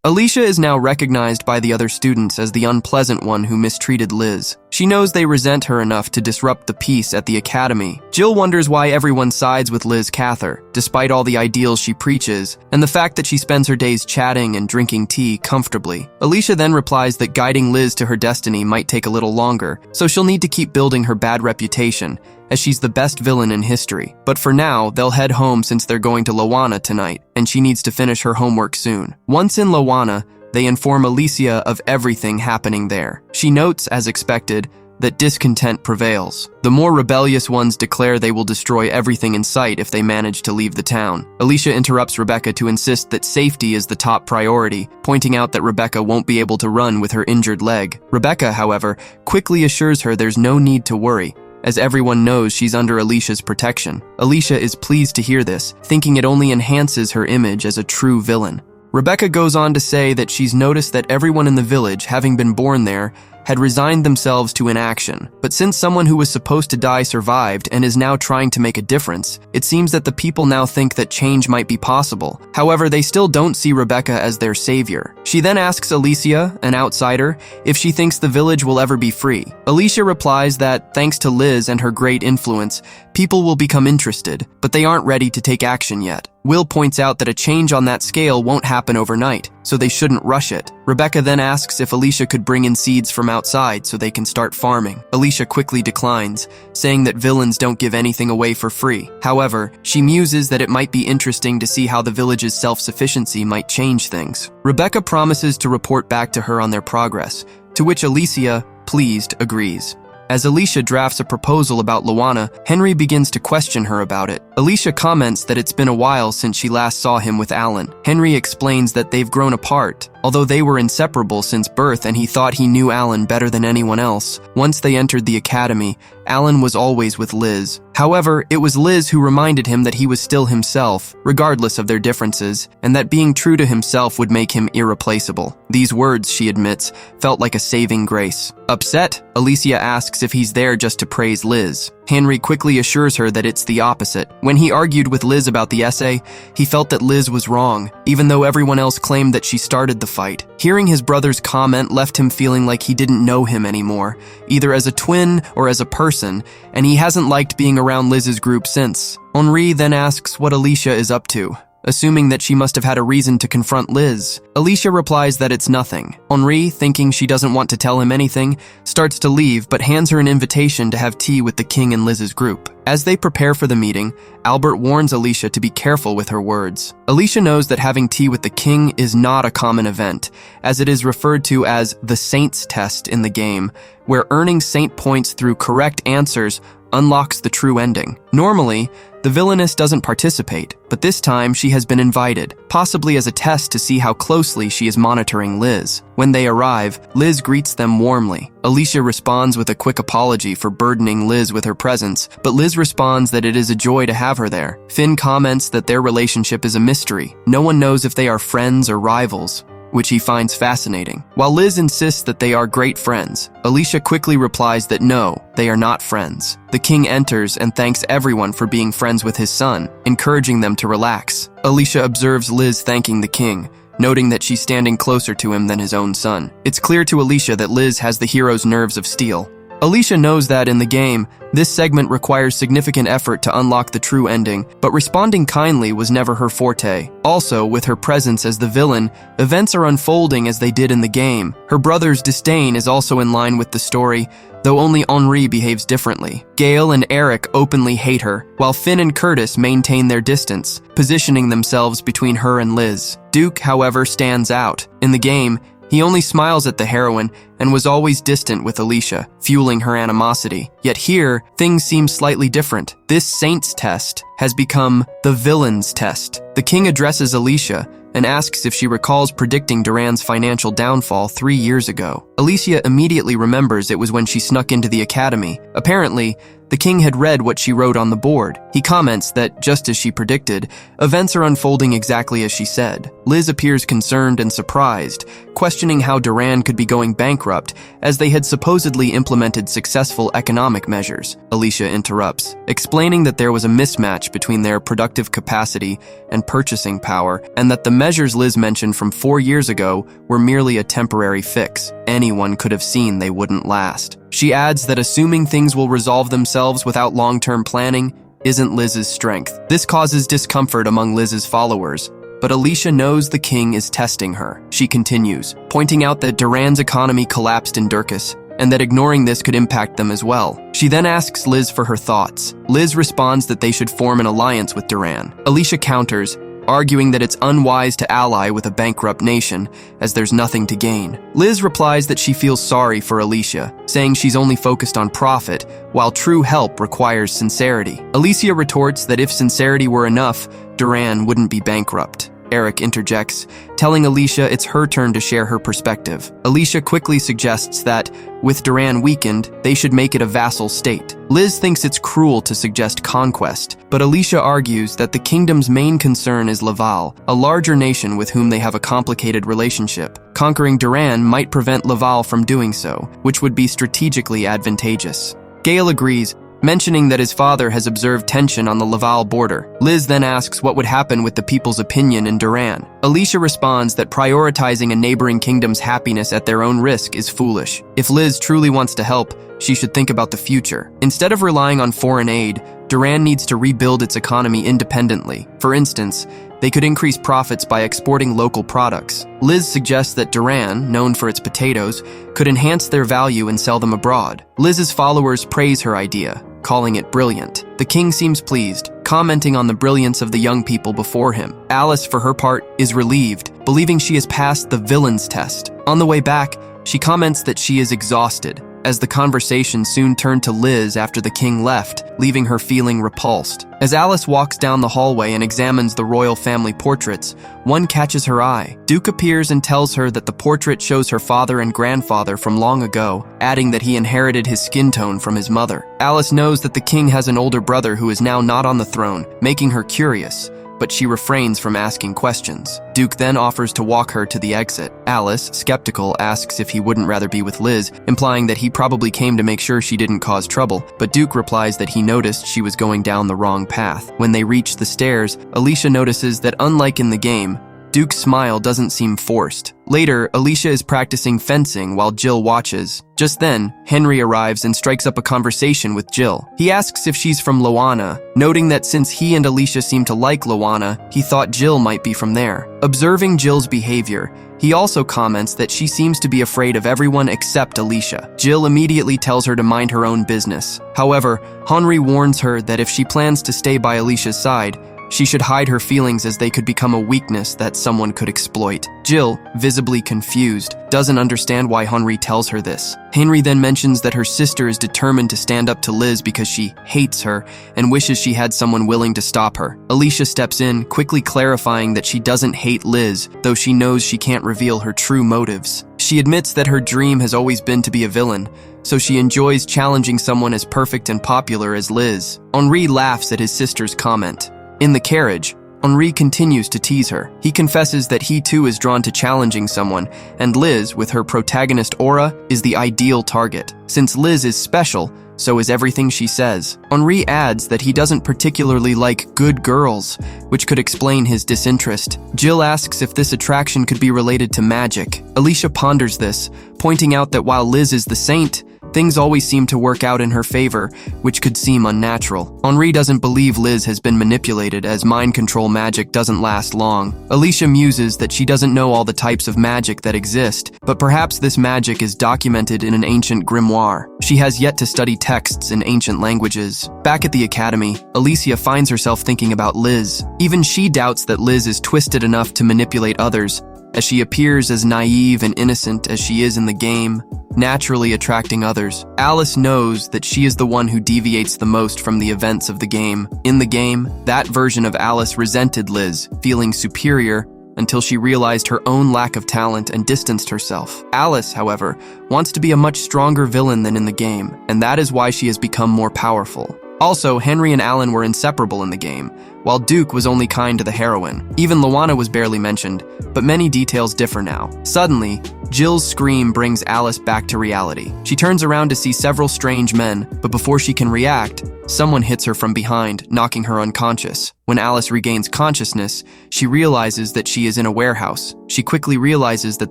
Alicia is now recognized by the other students as the unpleasant one who mistreated Liz. She knows they resent her enough to disrupt the peace at the academy. Jill wonders why everyone sides with Liz Cather, despite all the ideals she preaches, and the fact that she spends her days chatting and drinking tea comfortably. Alicia then replies that guiding Liz to her destiny might take a little longer, so she'll need to keep building her bad reputation, as she's the best villain in history. But for now, they'll head home since they're going to Lowana tonight, and she needs to finish her homework soon. Once in Lowana, they inform Alicia of everything happening there. She notes, as expected, that discontent prevails. The more rebellious ones declare they will destroy everything in sight if they manage to leave the town. Alicia interrupts Rebecca to insist that safety is the top priority, pointing out that Rebecca won't be able to run with her injured leg. Rebecca, however, quickly assures her there's no need to worry, as everyone knows she's under Alicia's protection. Alicia is pleased to hear this, thinking it only enhances her image as a true villain. Rebecca goes on to say that she's noticed that everyone in the village, having been born there, had resigned themselves to inaction. But since someone who was supposed to die survived and is now trying to make a difference, it seems that the people now think that change might be possible. However, they still don't see Rebecca as their savior. She then asks Alicia, an outsider, if she thinks the village will ever be free. Alicia replies that, thanks to Liz and her great influence, people will become interested, but they aren't ready to take action yet. Will points out that a change on that scale won't happen overnight, so they shouldn't rush it. Rebecca then asks if Alicia could bring in seeds from outside so they can start farming. Alicia quickly declines, saying that villains don't give anything away for free. However, she muses that it might be interesting to see how the village's self-sufficiency might change things. Rebecca promises to report back to her on their progress, to which Alicia, pleased, agrees. As Alicia drafts a proposal about Lowana, Henry begins to question her about it. Alicia comments that it's been a while since she last saw him with Alan. Henry explains that they've grown apart, although they were inseparable since birth and he thought he knew Alan better than anyone else. Once they entered the academy, Alan was always with Liz. However, it was Liz who reminded him that he was still himself, regardless of their differences, and that being true to himself would make him irreplaceable. These words, she admits, felt like a saving grace. Upset, Alicia asks if he's there just to praise Liz. Henry quickly assures her that it's the opposite. When he argued with Liz about the essay, he felt that Liz was wrong, even though everyone else claimed that she started the fight. Hearing his brother's comment left him feeling like he didn't know him anymore, either as a twin or as a person, and he hasn't liked being around Liz's group since. Henri then asks what Alicia is up to, assuming that she must have had a reason to confront Liz. Alicia replies that it's nothing. Henri, thinking she doesn't want to tell him anything, starts to leave but hands her an invitation to have tea with the king and Liz's group. As they prepare for the meeting, Albert warns Alicia to be careful with her words. Alicia knows that having tea with the king is not a common event, as it is referred to as the Saints test in the game, where earning saint points through correct answers unlocks the true ending. Normally, the villainess doesn't participate, but this time she has been invited, possibly as a test to see how closely she is monitoring Liz. When they arrive, Liz greets them warmly. Alicia responds with a quick apology for burdening Liz with her presence, but Liz responds that it is a joy to have her there. Finn comments that their relationship is a mystery. No one knows if they are friends or rivals, which he finds fascinating. While Liz insists that they are great friends, Alicia quickly replies that no, they are not friends. The king enters and thanks everyone for being friends with his son, encouraging them to relax. Alicia observes Liz thanking the king, noting that she's standing closer to him than his own son. It's clear to Alicia that Liz has the hero's nerves of steel. Alicia knows that in the game, this segment requires significant effort to unlock the true ending, but responding kindly was never her forte. Also, with her presence as the villain, events are unfolding as they did in the game. Her brother's disdain is also in line with the story, though only Henri behaves differently. Gail and Eric openly hate her, while Finn and Curtis maintain their distance, positioning themselves between her and Liz. Duke, however, stands out. In the game, he only smiles at the heroine and was always distant with Alicia, fueling her animosity. Yet here, things seem slightly different. This Saints test has become the Villains test. The king addresses Alicia and asks if she recalls predicting Duran's financial downfall 3 years ago. Alicia immediately remembers it was when she snuck into the academy. Apparently, The king had read what she wrote on the board. He comments that, just as she predicted, events are unfolding exactly as she said. Liz appears concerned and surprised, questioning how Duran could be going bankrupt, as they had supposedly implemented successful economic measures. Alicia interrupts, explaining that there was a mismatch between their productive capacity and purchasing power, and that the measures Liz mentioned from 4 years ago were merely a temporary fix. Anyone could have seen they wouldn't last. She adds that assuming things will resolve themselves without long-term planning isn't Liz's strength. This causes discomfort among Liz's followers, but Alicia knows the king is testing her. She continues, pointing out that Duran's economy collapsed in Durkis, and that ignoring this could impact them as well. She then asks Liz for her thoughts. Liz responds that they should form an alliance with Duran. Alicia counters, arguing that it's unwise to ally with a bankrupt nation, as there's nothing to gain. Liz replies that she feels sorry for Alicia, saying she's only focused on profit, while true help requires sincerity. Alicia retorts that if sincerity were enough, Duran wouldn't be bankrupt. Eric interjects, telling Alicia it's her turn to share her perspective. Alicia quickly suggests that, with Duran weakened, they should make it a vassal state. Liz thinks it's cruel to suggest conquest, but Alicia argues that the kingdom's main concern is Laval, a larger nation with whom they have a complicated relationship. Conquering Duran might prevent Laval from doing so, which would be strategically advantageous. Gale agrees, mentioning that his father has observed tension on the Laval border. Liz then asks what would happen with the people's opinion in Duran. Alicia responds that prioritizing a neighboring kingdom's happiness at their own risk is foolish. If Liz truly wants to help, she should think about the future. Instead of relying on foreign aid, Duran needs to rebuild its economy independently. For instance, they could increase profits by exporting local products. Liz suggests that Duran, known for its potatoes, could enhance their value and sell them abroad. Liz's followers praise her idea, calling it brilliant. The king seems pleased, commenting on the brilliance of the young people before him. Alice, for her part, is relieved, believing she has passed the villain's test. On the way back, she comments that she is exhausted, as the conversation soon turned to Liz after the king left, leaving her feeling repulsed. As Alice walks down the hallway and examines the royal family portraits, one catches her eye. Duke appears and tells her that the portrait shows her father and grandfather from long ago, adding that he inherited his skin tone from his mother. Alice knows that the king has an older brother who is now not on the throne, making her curious, but she refrains from asking questions. Duke then offers to walk her to the exit. Alice, skeptical, asks if he wouldn't rather be with Liz, implying that he probably came to make sure she didn't cause trouble, but Duke replies that he noticed she was going down the wrong path. When they reach the stairs, Alicia notices that unlike in the game, Duke's smile doesn't seem forced. Later, Alicia is practicing fencing while Jill watches. Just then, Henry arrives and strikes up a conversation with Jill. He asks if she's from Loana, noting that since he and Alicia seem to like Loana, he thought Jill might be from there. Observing Jill's behavior, he also comments that she seems to be afraid of everyone except Alicia. Jill immediately tells her to mind her own business. However, Henry warns her that if she plans to stay by Alicia's side, she should hide her feelings as they could become a weakness that someone could exploit. Jill, visibly confused, doesn't understand why Henry tells her this. Henry then mentions that her sister is determined to stand up to Liz because she hates her and wishes she had someone willing to stop her. Alicia steps in, quickly clarifying that she doesn't hate Liz, though she knows she can't reveal her true motives. She admits that her dream has always been to be a villain, so she enjoys challenging someone as perfect and popular as Liz. Henri laughs at his sister's comment. In the carriage, Henri continues to tease her. He confesses that he too is drawn to challenging someone, and Liz, with her protagonist aura, is the ideal target. Since Liz is special, so is everything she says. Henri adds that he doesn't particularly like good girls, which could explain his disinterest. Jill asks if this attraction could be related to magic. Alicia ponders this, pointing out that while Liz is the saint, things always seem to work out in her favor, which could seem unnatural. Henri doesn't believe Liz has been manipulated, as mind control magic doesn't last long. Alicia muses that she doesn't know all the types of magic that exist, but perhaps this magic is documented in an ancient grimoire. She has yet to study texts in ancient languages. Back at the academy, Alicia finds herself thinking about Liz. Even she doubts that Liz is twisted enough to manipulate others, as she appears as naive and innocent as she is in the game, naturally attracting others. Alice knows that she is the one who deviates the most from the events of the game. In the game, that version of Alice resented Liz, feeling superior, until she realized her own lack of talent and distanced herself. Alice, however, wants to be a much stronger villain than in the game, and that is why she has become more powerful. Also, Henry and Alan were inseparable in the game, while Duke was only kind to the heroine. Even Luana was barely mentioned, but many details differ now. Suddenly, Jill's scream brings Alice back to reality. She turns around to see several strange men, but before she can react, someone hits her from behind, knocking her unconscious. When Alice regains consciousness, she realizes that she is in a warehouse. She quickly realizes that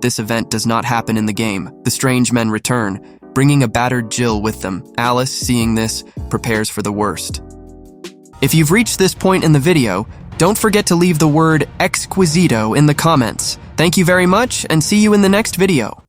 this event does not happen in the game. The strange men return, bringing a battered Jill with them. Alice, seeing this, prepares for the worst. If you've reached this point in the video, don't forget to leave the word exquisito in the comments. Thank you very much, and see you in the next video.